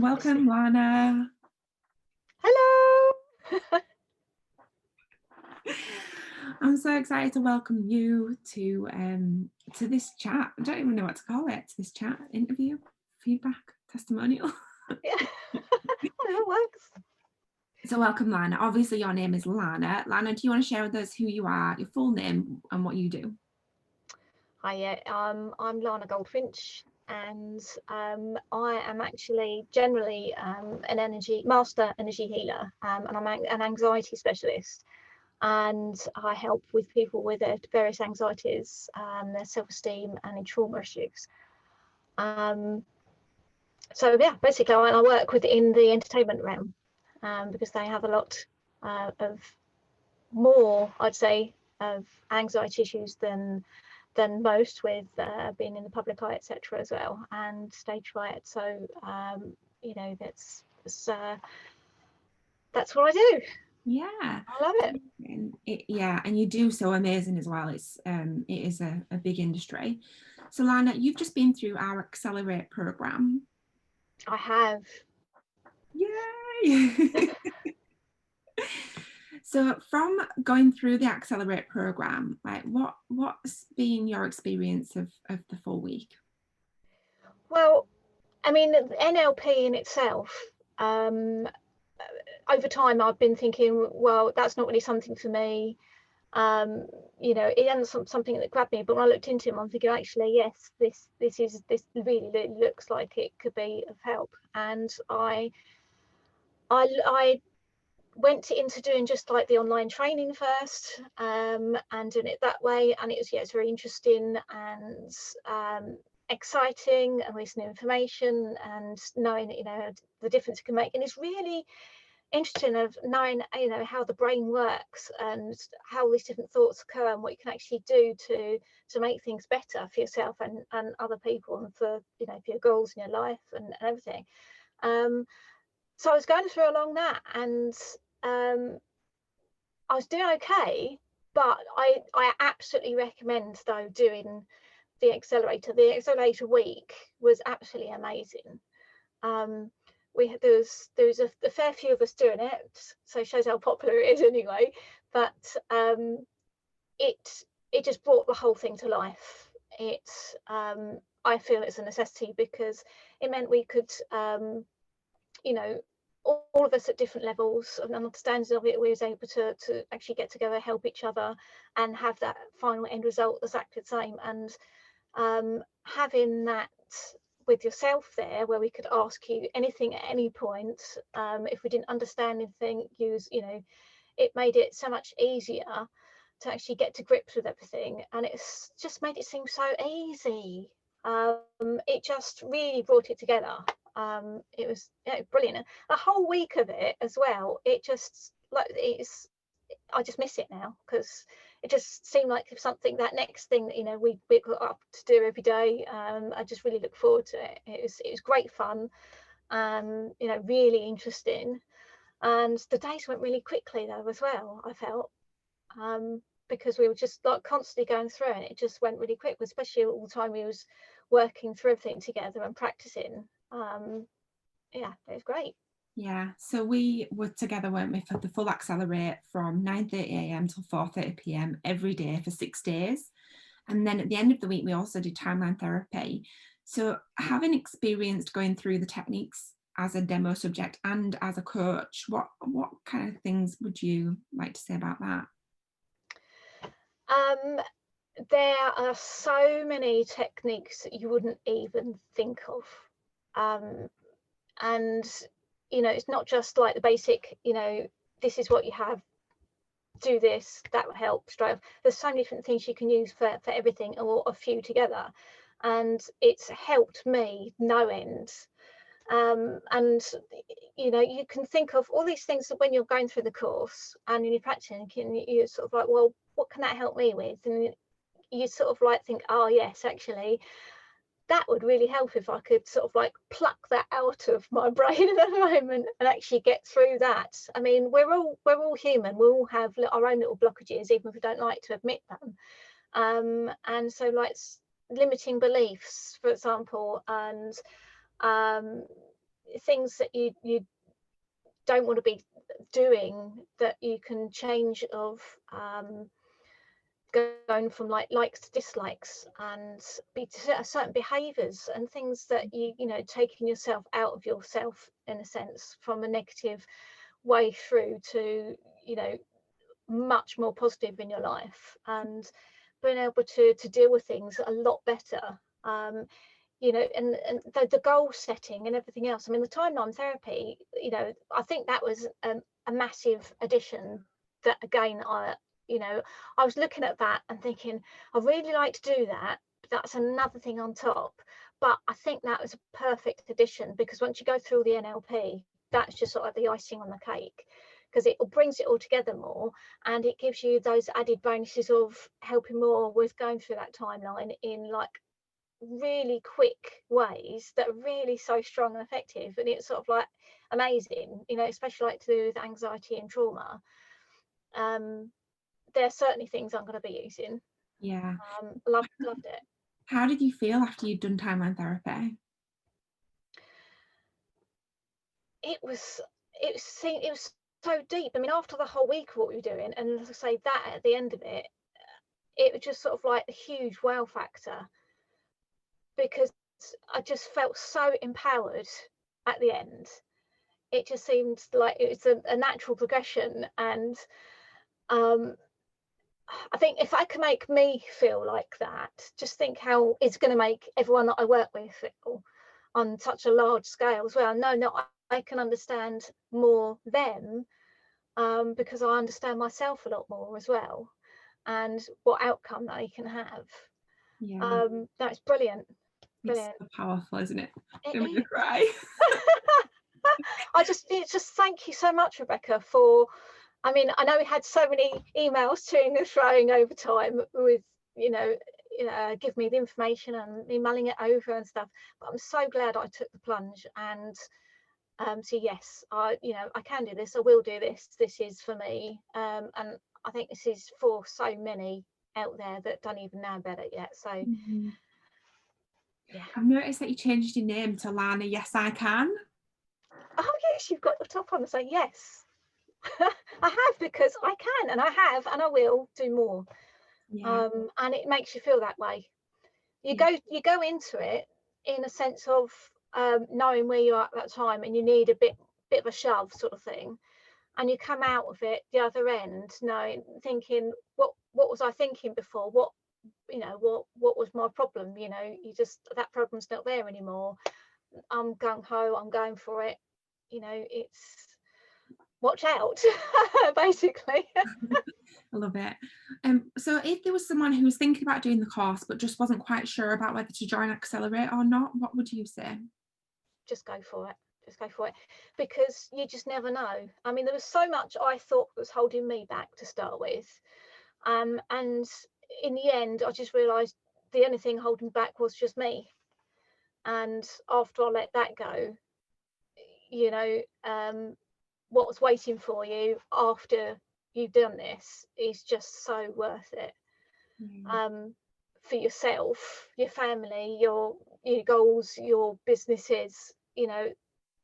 Welcome, Lana. Hello. I'm so excited to welcome you to this chat. I don't even know what to call it. This chat, interview, feedback, testimonial. Yeah, whatever works. So welcome, Lana. Obviously, your name is Lana. Lana, do you want to share with us who you are, your full name, and what you do? Hi, I'm Lana Goldfinch, and I am actually generally an master energy healer, and I'm an anxiety specialist, and I help with people with their various anxieties, their self-esteem, and in trauma issues. So yeah, basically, I work within the entertainment realm because they have a lot of more, I'd say, of anxiety issues than most, with being in the public eye, etc. as well, and stage fright. So you know, that's what I do. Yeah, I love it. and you do so amazing as well. It is a big industry. So Lana, you've just been through our Accelerate program. I have. Yay! So from going through the Accelerate program, like what's been your experience of the full week? Well, I mean, NLP in itself, over time I've been thinking, well, that's not really something for me. You know, it wasn't something that grabbed me, but when I looked into it, I'm thinking, actually, yes, this really looks like it could be of help. And I went into doing just like the online training first, and doing it that way, and it's very interesting and exciting, and with new information and knowing, you know, the difference it can make. And it's really interesting of knowing, you know, how the brain works and how these different thoughts occur and what you can actually do to make things better for yourself and other people, and for, you know, for your goals in your life and everything. So I was going through along that, and I was doing okay, but I absolutely recommend, though, doing the accelerator. The accelerator week was absolutely amazing. There was a fair few of us doing it, so it shows how popular it is anyway. But it just brought the whole thing to life. I feel it's a necessity, because it meant we could, you know, all of us at different levels of understanding of it, we was able to actually get together, help each other, and have that final end result that's exactly the same. And having that with yourself there, where we could ask you anything at any point, if we didn't understand anything, you know, it made it so much easier to actually get to grips with everything, and it's just made it seem so easy. It just really brought it together. It was, you know, brilliant. The whole week of it as well, it just, like, I just miss it now, because it just seemed like something, that next thing that, you know, we got up to do every day. I just really look forward to it. It was great fun, you know, really interesting, and the days went really quickly though as well, I felt, because we were just like constantly going through it. It just went really quick, especially all the time we was working through everything together and practicing. Yeah, it was great. Yeah, so we were together, weren't we, for the full Accelerate from 9:30 a.m. till 4:30 p.m. every day for 6 days. And then at the end of the week, we also did timeline therapy. So having experienced going through the techniques as a demo subject and as a coach, what kind of things would you like to say about that? There are so many techniques that you wouldn't even think of. And, you know, it's not just like the basic, you know, this is what you have, do this, that will help straight off. There's so many different things you can use for everything, or a few together, and it's helped me no end. And, you know, you can think of all these things that when you're going through the course and you're practicing, you're sort of like, well, what can that help me with? And you sort of like think, oh yes, actually that would really help if I could sort of like pluck that out of my brain at the moment and actually get through that. I mean, we're all human. We all have our own little blockages, even if we don't like to admit them. And so, like, limiting beliefs, for example, and things that you don't want to be doing, that you can change of going from likes to dislikes, and be certain behaviors and things that you know, taking yourself out of yourself in a sense, from a negative way through to, you know, much more positive in your life, and being able to deal with things a lot better. You know, and the goal setting and everything else. I mean, the timeline therapy, you know, I think that was a massive addition. That again, you know, I was looking at that and thinking, I really like to do that, but that's another thing on top. But I think that was a perfect addition, because once you go through the NLP, that's just sort of the icing on the cake, because it brings it all together more, and it gives you those added bonuses of helping more with going through that timeline in like really quick ways that are really so strong and effective. And it's sort of like amazing, you know, especially like to do with anxiety and trauma. There are certainly things I'm going to be using. Yeah. Loved it. How did you feel after you'd done timeline therapy? It was so deep. I mean, after the whole week of what we were doing, and as I say, that at the end of it, it was just sort of like a huge wow factor, because I just felt so empowered at the end. It just seemed like it was a natural progression. And I think if I can make me feel like that, just think how it's going to make everyone that I work with feel on such a large scale as well. No, I can understand more them, because I understand myself a lot more as well, and what outcome they can have. Yeah. That's brilliant. It's so powerful, isn't it? It It made me is. cry. It's just thank you so much, Rebecca, for, I mean, I know we had so many emails toing and froing over time with, you know, give me the information and me mulling it over and stuff, but I'm so glad I took the plunge and so yes, I can do this, I will do this, this is for me, and I think this is for so many out there that don't even know about it yet. So yeah. I've noticed that you changed your name to Lana Yes I Can. Oh yes, you've got the top on to say yes. I have, because I can, and I have, and I will do more. Yeah. And it makes you feel that way. You Yeah. go into it in a sense of knowing where you are at that time, and you need a bit of a shove sort of thing, and you come out of it the other end knowing, thinking, what was I thinking before? What was my problem? You know, that problem's not there anymore. I'm gung ho, I'm going for it. You know, it's watch out, basically. I love it. So if there was someone who was thinking about doing the course but just wasn't quite sure about whether to join Accelerate or not, what would you say? Just go for it. Just go for it, because you just never know. I mean, there was so much I thought was holding me back to start with, and in the end, I just realised the only thing holding back was just me. And after I let that go, you know, what's waiting for you after you've done this is just so worth it. For yourself, your family, your goals, your businesses, you know,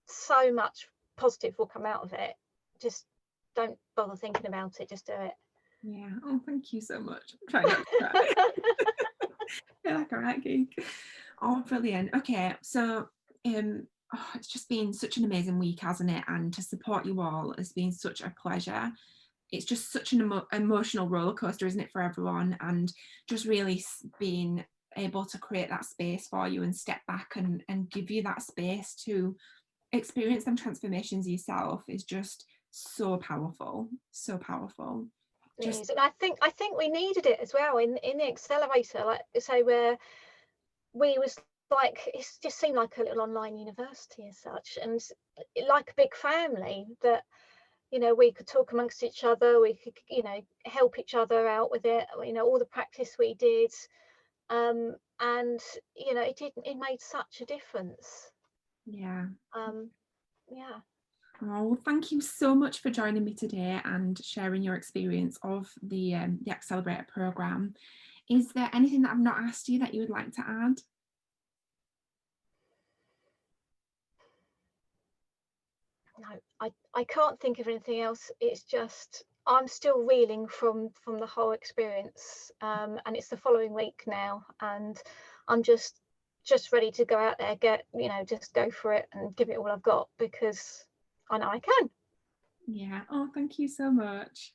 so much positive will come out of it. Just don't bother thinking about it, just do it. Yeah. Oh, thank you so much. I'm trying not to cry. I feel like a rat geek. Oh, brilliant. Okay, so it's just been such an amazing week, hasn't it? And to support you all has been such a pleasure. It's just such an emotional roller coaster, isn't it, for everyone? And just really being able to create that space for you and step back and give you that space to experience them transformations yourself is just so powerful, so powerful. Just, and I think we needed it as well in the accelerator, like say, where we was like, it just seemed like a little online university as such, and like a big family that, you know, we could talk amongst each other, we could, you know, help each other out with it, you know, all the practice we did, and you know, it made such a difference. Yeah. Yeah. Oh, well, thank you so much for joining me today and sharing your experience of the Accelerator program. Is there anything that I've not asked you that you would like to add? no, I can't think of anything else. It's just I'm still reeling from the whole experience, and it's the following week now, and I'm just ready to go out there, just go for it and give it all I've got, because I know I can. Yeah. Oh, thank you so much.